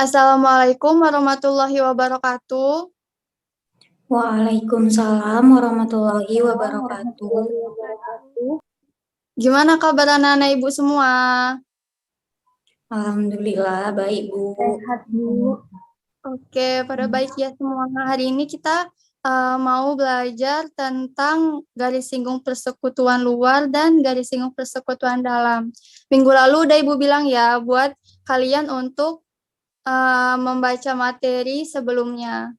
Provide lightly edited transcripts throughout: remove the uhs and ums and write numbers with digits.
Assalamualaikum warahmatullahi wabarakatuh. Waalaikumsalam warahmatullahi wabarakatuh. Gimana kabar anak-anak ibu semua? Alhamdulillah baik Bu. Sehat Bu. Oke, pada baik ya semua. Nah, hari ini kita mau belajar tentang garis singgung persekutuan luar dan garis singgung persekutuan dalam. Minggu lalu udah Ibu bilang ya buat kalian untuk membaca materi sebelumnya.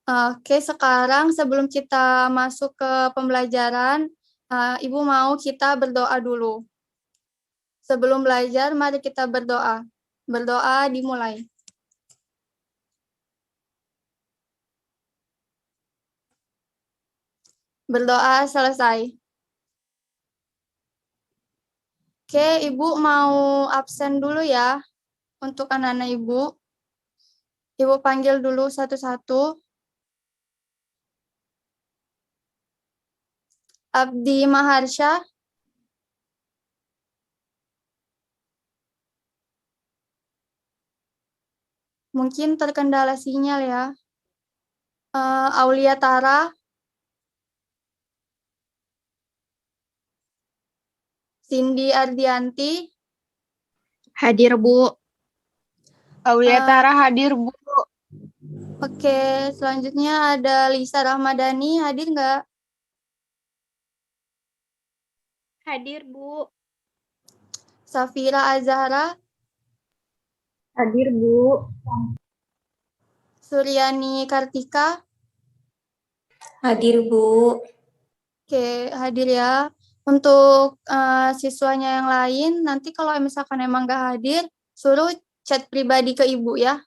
Oke, sekarang sebelum kita masuk ke pembelajaran, Ibu mau kita berdoa dulu. Sebelum belajar, mari kita berdoa. Berdoa dimulai. Berdoa selesai. Oke, Ibu mau absen dulu ya untuk anak-anak Ibu. Ibu panggil dulu satu-satu. Abdi Maharsha. Mungkin terkendala sinyal ya. Aulia Tara. Cindy Ardianti. Hadir, Bu. Aulia Tara hadir, Bu. Oke, selanjutnya ada Lisa Rahmadani. Hadir nggak? Hadir, Bu. Safira Azhara. Hadir, Bu. Suryani Kartika. Hadir Bu. Oke, hadir ya. Untuk siswanya yang lain, nanti kalau misalkan emang nggak hadir, suruh chat pribadi ke Ibu ya.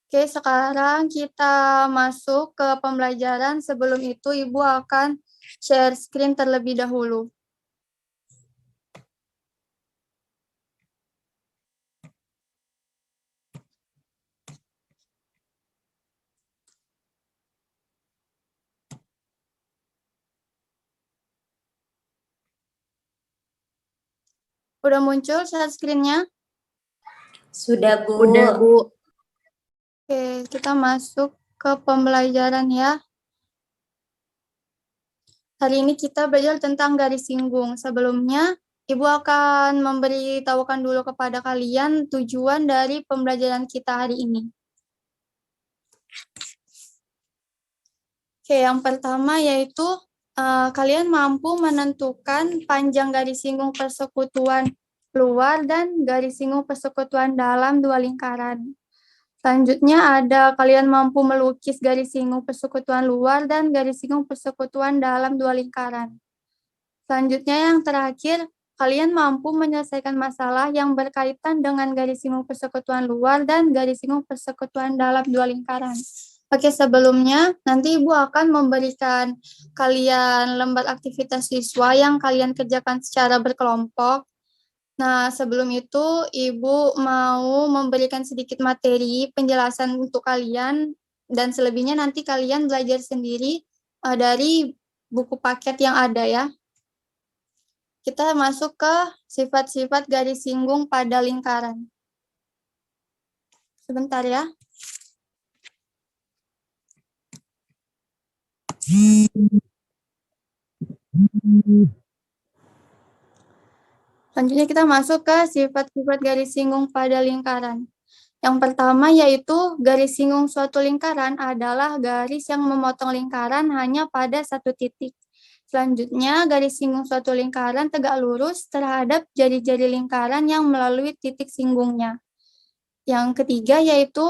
Oke, sekarang kita masuk ke pembelajaran. Sebelum itu, Ibu akan share screen terlebih dahulu. Udah muncul share screen-nya? Sudah Bu. Udah, Bu. Oke, kita masuk ke pembelajaran ya. Hari ini kita belajar tentang garis singgung. Sebelumnya, Ibu akan memberitahukan dulu kepada kalian tujuan dari pembelajaran kita hari ini. Oke, yang pertama yaitu kalian mampu menentukan panjang garis singgung persekutuan luar dan garis singgung persekutuan dalam dua lingkaran. Selanjutnya ada kalian mampu melukis garis singgung persekutuan luar dan garis singgung persekutuan dalam dua lingkaran. Selanjutnya yang terakhir, kalian mampu menyelesaikan masalah yang berkaitan dengan garis singgung persekutuan luar dan garis singgung persekutuan dalam dua lingkaran. Oke, sebelumnya nanti Ibu akan memberikan kalian lembar aktivitas siswa yang kalian kerjakan secara berkelompok. Nah, sebelum itu Ibu mau memberikan sedikit materi penjelasan untuk kalian dan selebihnya nanti kalian belajar sendiri dari buku paket yang ada ya. Kita masuk ke sifat-sifat garis singgung pada lingkaran. Sebentar ya. Selanjutnya kita masuk ke sifat-sifat garis singgung pada lingkaran. Yang pertama yaitu garis singgung suatu lingkaran adalah garis yang memotong lingkaran hanya pada satu titik. Selanjutnya, garis singgung suatu lingkaran tegak lurus terhadap jari-jari lingkaran yang melalui titik singgungnya. Yang ketiga yaitu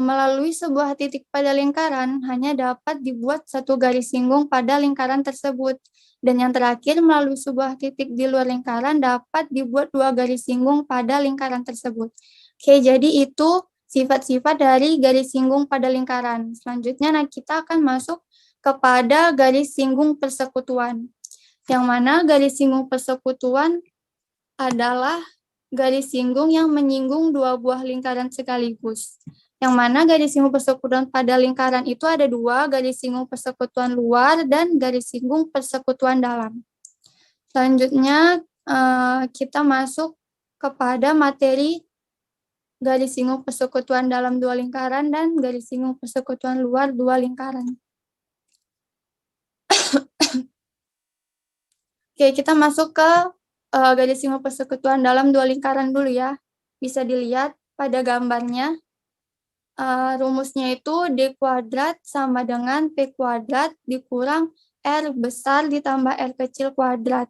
melalui sebuah titik pada lingkaran hanya dapat dibuat satu garis singgung pada lingkaran tersebut. Dan yang terakhir, melalui sebuah titik di luar lingkaran dapat dibuat dua garis singgung pada lingkaran tersebut. Oke, jadi itu sifat-sifat dari garis singgung pada lingkaran. Selanjutnya kita akan masuk kepada garis singgung persekutuan. Yang mana garis singgung persekutuan adalah garis singgung yang menyinggung dua buah lingkaran sekaligus. Yang mana garis singgung persekutuan pada lingkaran itu ada dua, garis singgung persekutuan luar dan garis singgung persekutuan dalam. Selanjutnya kita masuk kepada materi garis singgung persekutuan dalam dua lingkaran, dan garis singgung persekutuan luar dua lingkaran. Oke, kita masuk ke garis singgung persekutuan dalam dua lingkaran dulu ya. Bisa dilihat pada gambarnya. Rumusnya itu D kuadrat sama dengan P kuadrat dikurang R besar ditambah R kecil kuadrat.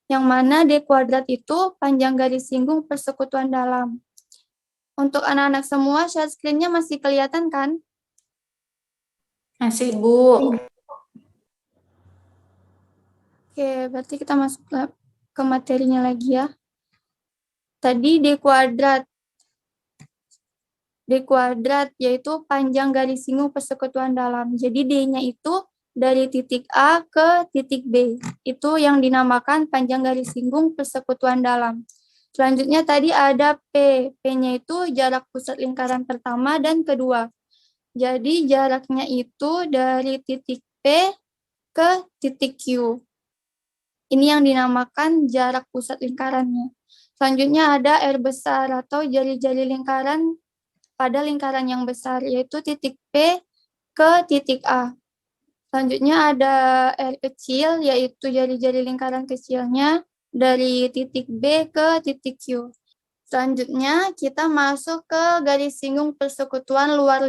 Yang mana D kuadrat itu panjang garis singgung persekutuan dalam. Untuk anak-anak semua, share screen-nya masih kelihatan kan? Masih, Bu. Oke, berarti kita masuk ke materinya lagi ya. Tadi D kuadrat yaitu panjang garis singgung persekutuan dalam. Jadi D-nya itu dari titik A ke titik B. Itu yang dinamakan panjang garis singgung persekutuan dalam. Selanjutnya tadi ada P. P-nya itu jarak pusat lingkaran pertama dan kedua. Jadi jaraknya itu dari titik P ke titik Q. Ini yang dinamakan jarak pusat lingkarannya. Selanjutnya ada R besar atau jari-jari lingkaran pada lingkaran yang besar, yaitu titik P ke titik A. Selanjutnya ada R kecil, yaitu jari-jari lingkaran kecilnya dari titik B ke titik Q. Selanjutnya kita masuk ke garis singgung persekutuan luar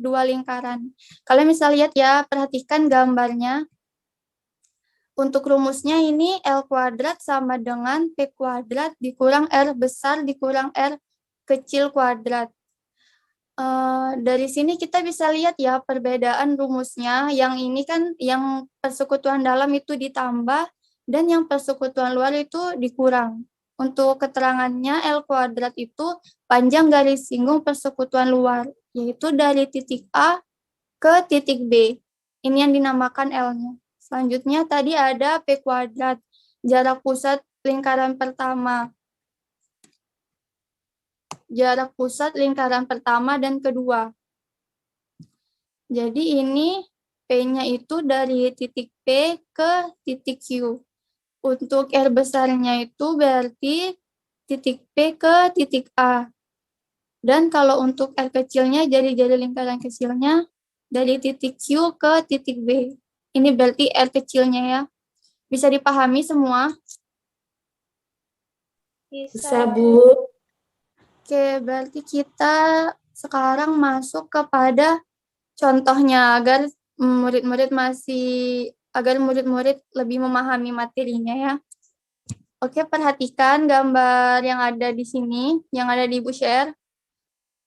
dua lingkaran. Kalian bisa lihat ya, perhatikan gambarnya. Untuk rumusnya ini L kuadrat sama dengan P kuadrat dikurang R besar dikurang R kecil kuadrat. Dari sini kita bisa lihat ya perbedaan rumusnya. Yang ini kan yang persekutuan dalam itu ditambah dan yang persekutuan luar itu dikurang. Untuk keterangannya L kuadrat itu panjang garis singgung persekutuan luar, yaitu dari titik A ke titik B. Ini yang dinamakan L-nya. Selanjutnya tadi ada P kuadrat, jarak pusat lingkaran pertama. Jarak pusat lingkaran pertama dan kedua. Jadi ini P-nya itu dari titik P ke titik Q. Untuk R besarnya itu berarti titik P ke titik A. Dan kalau untuk R kecilnya, jari-jari lingkaran kecilnya dari titik Q ke titik B. Ini berarti R kecilnya ya. Bisa dipahami semua? Bisa, Bu. Oke, berarti kita sekarang masuk kepada contohnya agar murid-murid lebih memahami materinya ya. Oke, perhatikan gambar yang ada di sini, yang ada di Ibu share.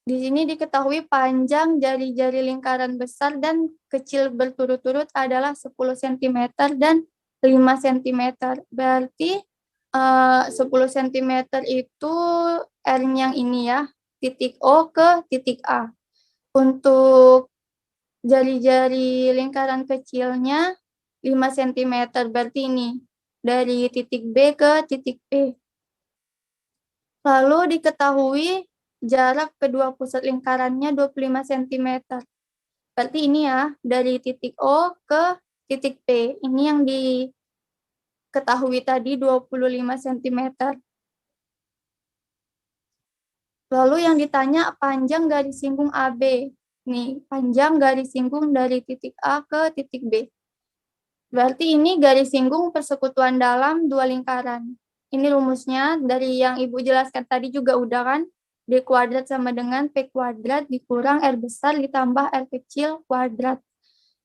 Di sini diketahui panjang jari-jari lingkaran besar dan kecil berturut-turut adalah 10 cm dan 5 cm. Berarti 10 cm itu R yang ini ya, titik O ke titik A. Untuk jari-jari lingkaran kecilnya 5 cm, berarti ini dari titik B ke titik P. Lalu diketahui jarak kedua pusat lingkarannya 25 cm. Berarti ini ya, dari titik O ke titik P. Ini yang diketahui tadi 25 cm. Lalu yang ditanya panjang garis singgung AB. Nih, panjang garis singgung dari titik A ke titik B. Berarti ini garis singgung persekutuan dalam dua lingkaran. Ini rumusnya dari yang Ibu jelaskan tadi juga udah kan. D kuadrat sama dengan P kuadrat dikurang R besar ditambah R kecil kuadrat.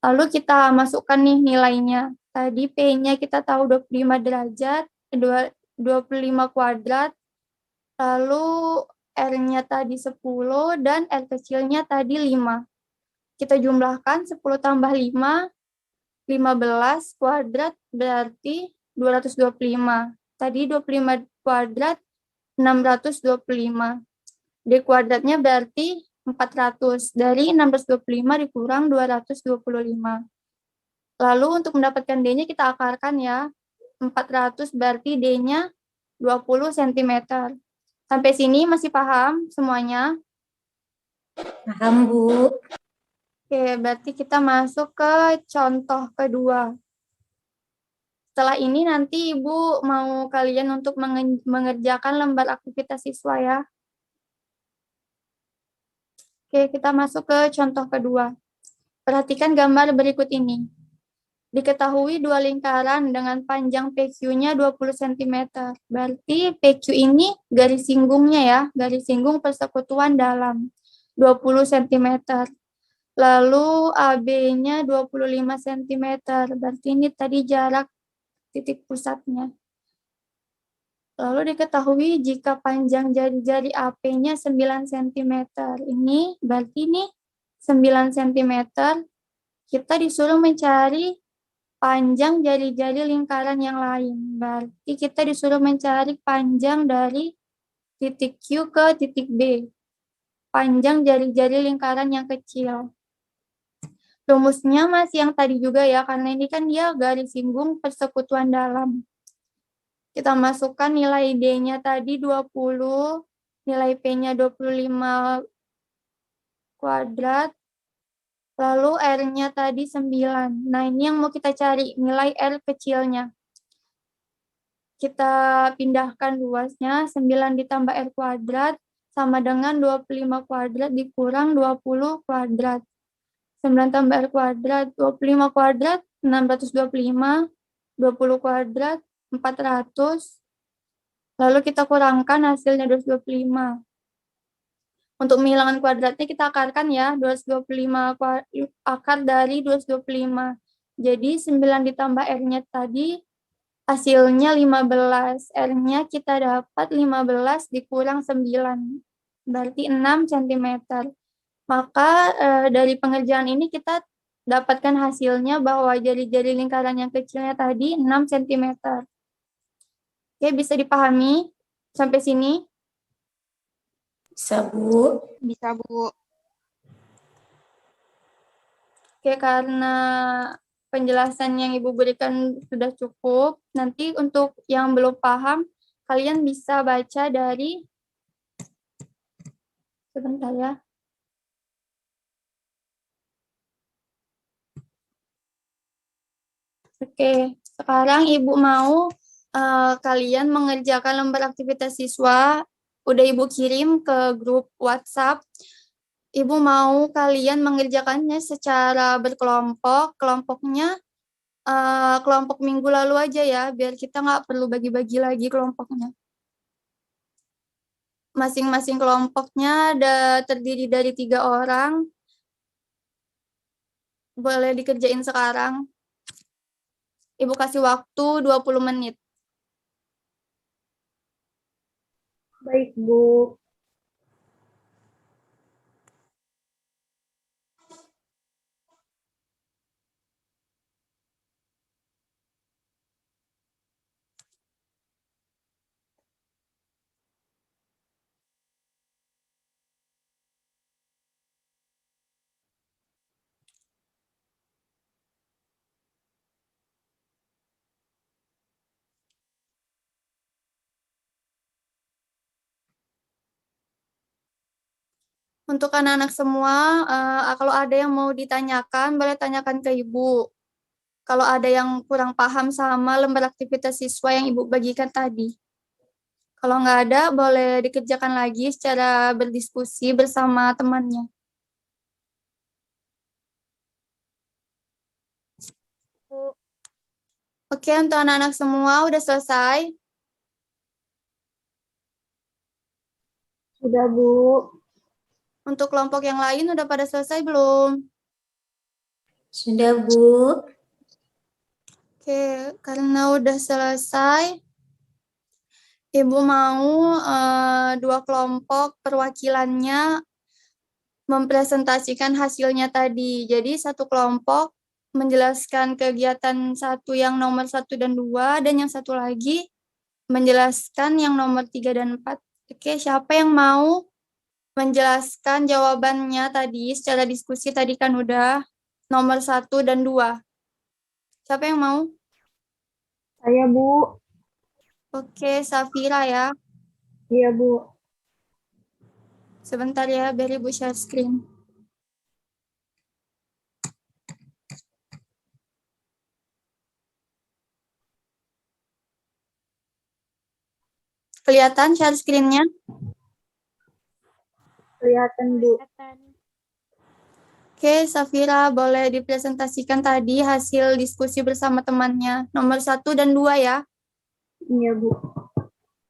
Lalu kita masukkan nih nilainya. Tadi P-nya kita tahu 25 derajat, 25 kuadrat. Lalu R-nya tadi 10 dan R kecilnya tadi 5. Kita jumlahkan 10 tambah 5, 15 kuadrat berarti 225. Tadi 25 kuadrat 625. D kuadratnya berarti 400. Dari 625 dikurang 225. Lalu untuk mendapatkan D-nya kita akarkan ya. 400 berarti D-nya 20 cm. Sampai sini masih paham semuanya? Paham, Bu. Oke, berarti kita masuk ke contoh kedua. Setelah ini nanti Ibu mau kalian untuk mengerjakan lembar aktivitas siswa ya. Oke, kita masuk ke contoh kedua. Perhatikan gambar berikut ini. Diketahui dua lingkaran dengan panjang PQ-nya 20 cm. Berarti PQ ini garis singgungnya ya, garis singgung persekutuan dalam 20 cm. Lalu AB-nya 25 cm. Berarti ini tadi jarak titik pusatnya. Lalu diketahui jika panjang jari-jari AP-nya 9 cm. Ini berarti ini 9 cm. Kita disuruh mencari panjang jari-jari lingkaran yang lain. Berarti kita disuruh mencari panjang dari titik Q ke titik B. Panjang jari-jari lingkaran yang kecil. Rumusnya masih yang tadi juga ya, karena ini kan dia garis singgung persekutuan dalam. Kita masukkan nilai D-nya tadi 20, nilai P-nya 25 kuadrat, lalu R-nya tadi 9. Nah, ini yang mau kita cari, nilai R kecilnya. Kita pindahkan luasnya, 9 ditambah R kuadrat, sama dengan 25 kuadrat dikurang 20 kuadrat. 9 tambah R kuadrat, 25 kuadrat, 625, 20 kuadrat, 400. Lalu kita kurangkan hasilnya 225. Untuk menghilangkan kuadratnya kita akarkan ya, 225 akar dari 225. Jadi 9 ditambah R-nya tadi hasilnya 15. R-nya kita dapat 15 dikurang 9. Berarti 6 cm. Maka dari pengerjaan ini kita dapatkan hasilnya bahwa jari-jari lingkaran yang kecilnya tadi 6 cm. Oke, bisa dipahami sampai sini? Bisa, Bu. Bisa, Bu. Oke, karena penjelasan yang Ibu berikan sudah cukup, nanti untuk yang belum paham, kalian bisa baca dari, sebentar ya. Oke, sekarang Ibu mau kalian mengerjakan lembar aktivitas siswa, udah Ibu kirim ke grup WhatsApp. Ibu mau kalian mengerjakannya secara berkelompok, kelompoknya kelompok minggu lalu aja ya, biar kita nggak perlu bagi-bagi lagi kelompoknya. Masing-masing kelompoknya ada terdiri dari 3 orang. Boleh dikerjain sekarang. Ibu kasih waktu 20 menit. Baik, Bu. Untuk anak-anak semua, kalau ada yang mau ditanyakan, boleh tanyakan ke Ibu. Kalau ada yang kurang paham sama lembar aktivitas siswa yang Ibu bagikan tadi. Kalau nggak ada, boleh dikerjakan lagi secara berdiskusi bersama temannya. Bu. Oke, untuk anak-anak semua udah selesai? Sudah, Bu. Untuk kelompok yang lain udah pada selesai belum? Sudah, Bu. Oke, karena udah selesai, Ibu mau 2 kelompok perwakilannya mempresentasikan hasilnya tadi. Jadi satu kelompok menjelaskan kegiatan satu yang nomor 1 dan 2, dan yang satu lagi menjelaskan yang nomor 3 dan 4. Oke, siapa yang mau menjelaskan jawabannya tadi secara diskusi tadi kan udah nomor 1 dan 2. Siapa yang mau? Saya, Bu. Oke, Safira ya. Iya, Bu. Sebentar ya, biar Ibu share screen. Kelihatan share screen-nya? Kelihatan, Bu. Oke, Safira, boleh dipresentasikan tadi hasil diskusi bersama temannya. Nomor 1 dan 2 ya. Iya, Bu.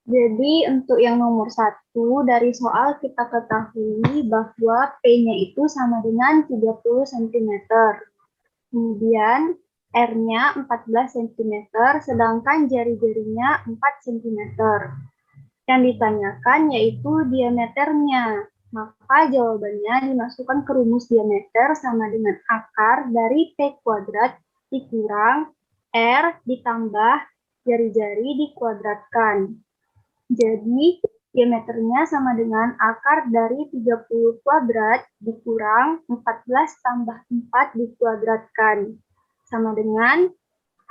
Jadi untuk yang nomor 1, dari soal kita ketahui bahwa P-nya itu sama dengan 30 cm. Kemudian R-nya 14 cm, sedangkan jari-jarinya 4 cm. Yang ditanyakan yaitu diameternya. Maka jawabannya dimasukkan ke rumus diameter sama dengan akar dari P kuadrat dikurang R ditambah jari-jari dikuadratkan. Jadi, diameternya sama dengan akar dari 30 kuadrat dikurang 14 tambah 4 dikuadratkan. Sama dengan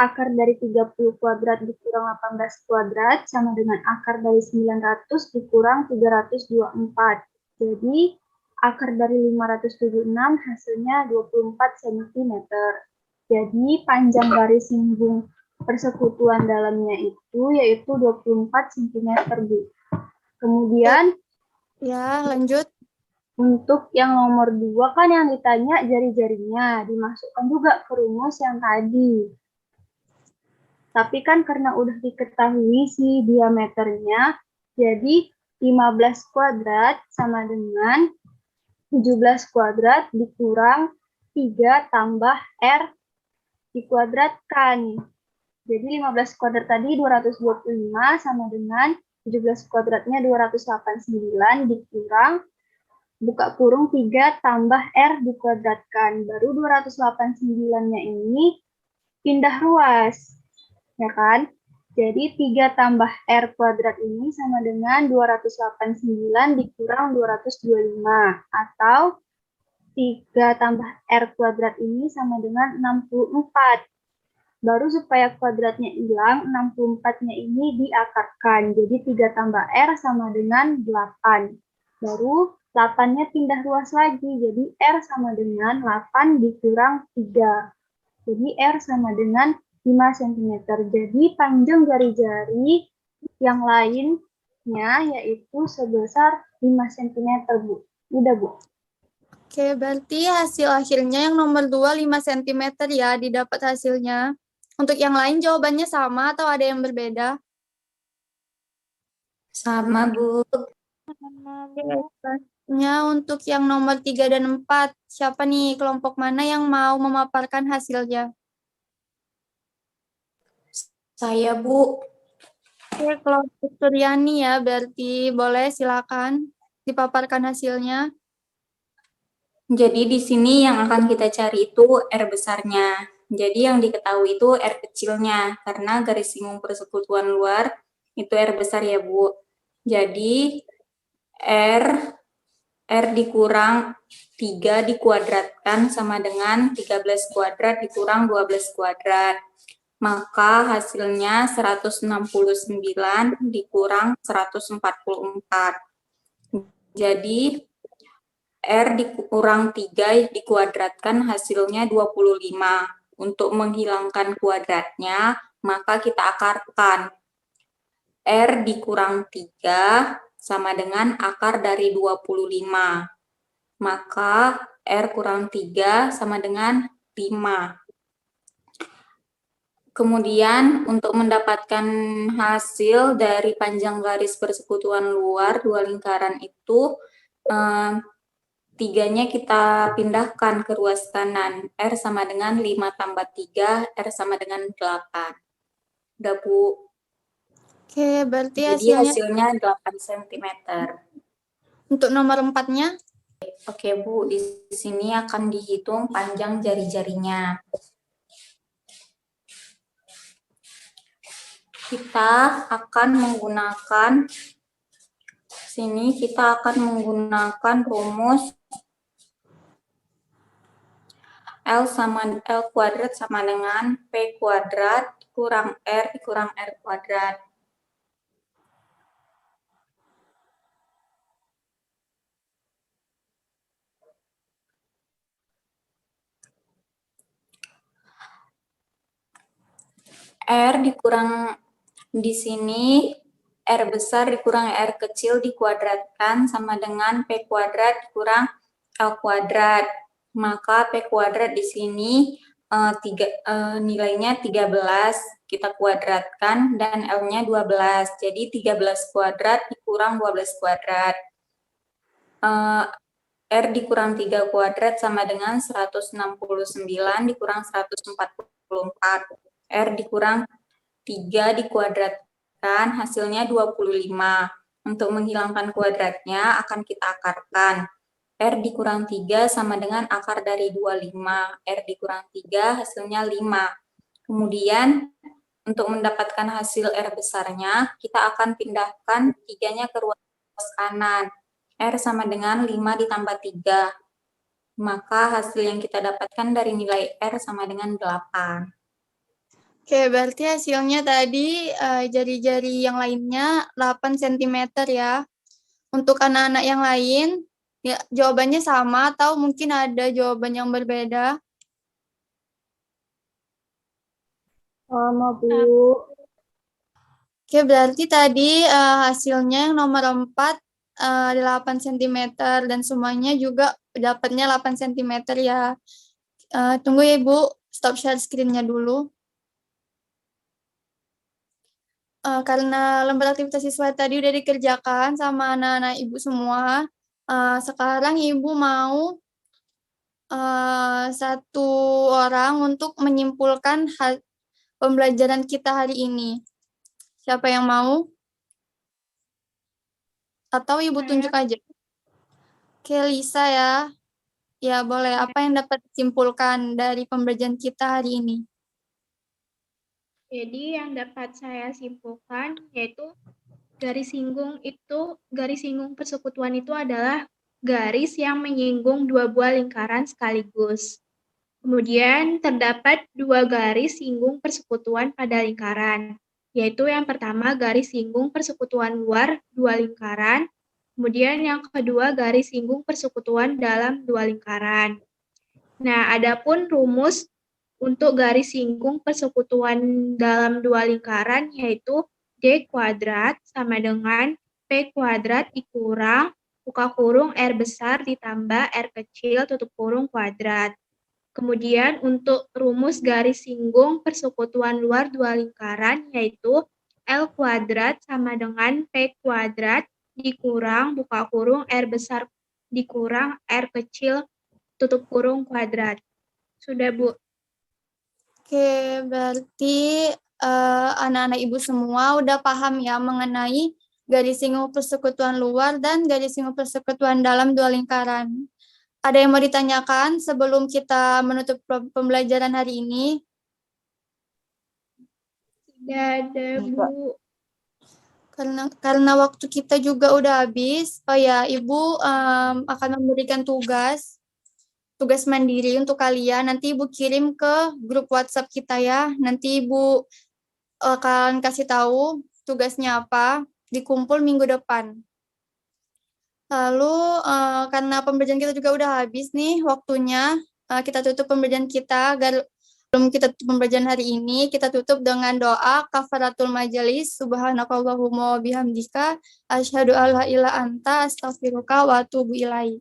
akar dari 30 kuadrat dikurang 18 kuadrat sama dengan akar dari 900 dikurang 324. Jadi, akar dari 576 hasilnya 24 cm. Jadi, panjang garis singgung persekutuan dalamnya itu yaitu 24 cm, Bu. Kemudian Ya, lanjut. untuk yang nomor 2 kan yang ditanya jari-jarinya, dimasukkan juga ke rumus yang tadi. Tapi kan karena udah diketahui si diameternya, jadi 15 kuadrat sama dengan 17 kuadrat dikurang 3 tambah R dikuadratkan. Jadi 15 kuadrat tadi 225 sama dengan 17 kuadratnya 289 dikurang buka kurung 3 tambah R dikuadratkan. Baru 289-nya ini pindah ruas. Ya kan? Jadi 3 tambah R kuadrat ini sama dengan 289 dikurang 225. Atau 3 tambah R kuadrat ini sama dengan 64. Baru supaya kuadratnya hilang, 64-nya ini diakarkan. Jadi 3 tambah R sama dengan 8. Baru 8-nya pindah ruas lagi. Jadi R sama dengan 8 dikurang 3. Jadi R sama dengan 5 cm. Jadi panjang jari-jari yang lainnya yaitu sebesar 5 cm, Bu. Udah, Bu. Oke, berarti hasil akhirnya yang nomor 2, 5 cm ya, didapat hasilnya. Untuk yang lain jawabannya sama atau ada yang berbeda? Sama, Bu. Selanjutnya untuk yang nomor 3 dan 4, siapa nih kelompok mana yang mau memaparkan hasilnya? Saya, Bu. Oke, kelompok Suryani ya, berarti boleh silakan dipaparkan hasilnya. Jadi di sini yang akan kita cari itu R besarnya. Jadi yang diketahui itu R kecilnya, karena garis singgung persekutuan luar itu R besar ya, Bu. Jadi R dikurang 3 dikuadratkan sama dengan 13 kuadrat dikurang 12 kuadrat. Maka hasilnya 169 dikurang 144. Jadi R dikurang 3 dikuadratkan hasilnya 25. Untuk menghilangkan kuadratnya, maka kita akarkan. R dikurang 3 sama dengan akar dari 25. Maka R kurang 3 sama dengan 5. Kemudian untuk mendapatkan hasil dari panjang garis persekutuan luar dua lingkaran itu, 3-nya kita pindahkan ke ruas kanan. R sama dengan 5 tambah 3, R sama dengan 8. Udah, Bu. Oke, berarti Jadi hasilnya hasilnya 8 cm. untuk nomor 4-nya? Oke, Bu. Di sini akan dihitung panjang jari-jarinya. Kita akan menggunakan rumus L kuadrat sama dengan P kuadrat kurang R dikurang R kuadrat. R dikurang di sini R besar dikurang R kecil dikuadratkan sama dengan P kuadrat dikurang L kuadrat. Maka P kuadrat di sini nilainya 13, kita kuadratkan, dan L-nya 12. Jadi 13 kuadrat dikurang 12 kuadrat. R dikurang 3 kuadrat sama dengan 169 dikurang 144. R dikurang 3 dikuadratkan, hasilnya 25. Untuk menghilangkan kuadratnya akan kita akarkan. R dikurang 3 sama dengan akar dari 25. R dikurang 3 hasilnya 5. Kemudian untuk mendapatkan hasil R besarnya, kita akan pindahkan 3-nya ke ruas kanan. R sama dengan 5 ditambah 3. Maka hasil yang kita dapatkan dari nilai R sama dengan 8. Oke, berarti hasilnya tadi jari-jari yang lainnya 8 cm ya. Untuk anak-anak yang lain, ya, jawabannya sama atau mungkin ada jawaban yang berbeda? Sama, Bu. Oke, berarti tadi hasilnya yang nomor 4 8 cm dan semuanya juga dapatnya 8 cm ya. Tunggu ya Ibu, stop share screen-nya dulu. Karena lembar aktivitas siswa tadi udah dikerjakan sama anak-anak Ibu semua, sekarang Ibu mau satu orang untuk menyimpulkan pembelajaran kita hari ini. Siapa yang mau? Atau Ibu tunjuk aja? Oke, Lisa ya. Ya, boleh. Apa yang dapat disimpulkan dari pembelajaran kita hari ini? Jadi yang dapat saya simpulkan yaitu garis singgung persekutuan itu adalah garis yang menyinggung dua buah lingkaran sekaligus. Kemudian terdapat dua garis singgung persekutuan pada lingkaran, yaitu yang pertama garis singgung persekutuan luar dua lingkaran, kemudian yang kedua garis singgung persekutuan dalam dua lingkaran. Nah, adapun rumus untuk garis singgung persekutuan dalam dua lingkaran yaitu D kuadrat sama dengan P kuadrat dikurang buka kurung R besar ditambah R kecil tutup kurung kuadrat. Kemudian untuk rumus garis singgung persekutuan luar dua lingkaran yaitu L kuadrat sama dengan P kuadrat dikurang buka kurung R besar dikurang R kecil tutup kurung kuadrat. Sudah, Bu. Oke, berarti anak-anak Ibu semua udah paham ya mengenai garis singgung persekutuan luar dan garis singgung persekutuan dalam dua lingkaran. Ada yang mau ditanyakan sebelum kita menutup pembelajaran hari ini? Tidak ada, Bu. Karena waktu kita juga udah habis, oh ya, Ibu akan memberikan tugas mandiri untuk kalian. Nanti Ibu kirim ke grup WhatsApp kita ya. Nanti Ibu akan kasih tahu tugasnya apa, dikumpul minggu depan. Lalu karena pembelajaran kita juga udah habis nih waktunya, kita tutup pembelajaran kita. Sebelum kita tutup pembelajaran hari ini, kita tutup dengan doa kafaratul majelis. Subhanakallahumma wa bihamdika asyhadu alla ilaha anta astaghfiruka wa atubu ilaik.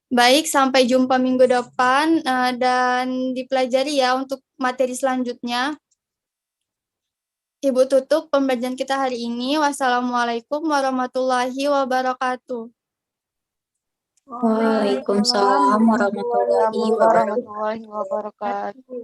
Baik, sampai jumpa minggu depan dan dipelajari ya untuk materi selanjutnya. Ibu tutup pembelajaran kita hari ini. Wassalamualaikum warahmatullahi wabarakatuh. Waalaikumsalam warahmatullahi wabarakatuh. Warahmatullahi wabarakatuh.